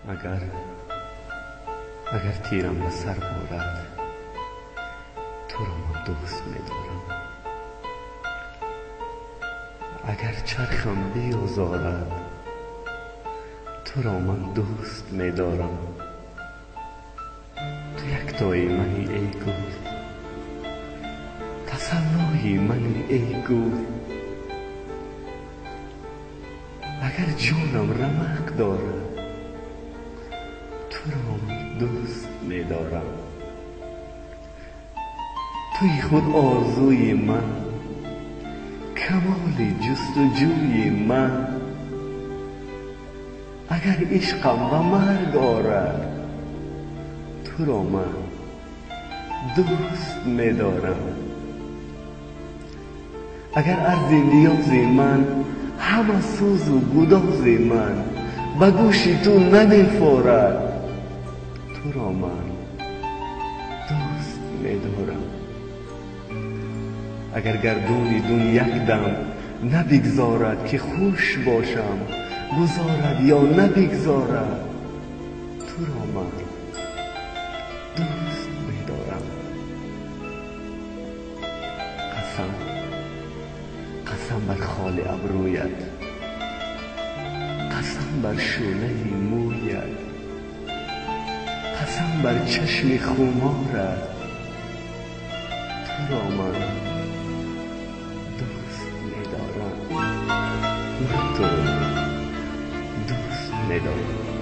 اگر تیرم به سر بارد تو را من دوست می‌دارم. اگر چرخم بیازارد تو را من دوست می‌دارم. تو یکتای منی ای گل، تسلای منی ای گل. اگر جانم رمق دارد تو را من دوست می‌دارم. توی خود آرزوی من، کمال جستجوی من. اگر عشقم به مرگ آرد تو را من دوست می‌دارم. اگر عرض نیاز من، همه سوز و گداز من به گوش تو نمی‌خورد تو را من دوست می‌دارم. اگر گردون دون یک دم نبگذارد که خوش باشم، گذارد یا نبگذارد تو را من دوست می‌دارم. قسم بر خال ابرویت، قسم بر شونه مویت، قسم بر چشم خمارت تو را من دوست می‌دارم. من تو را دوست می‌دارم.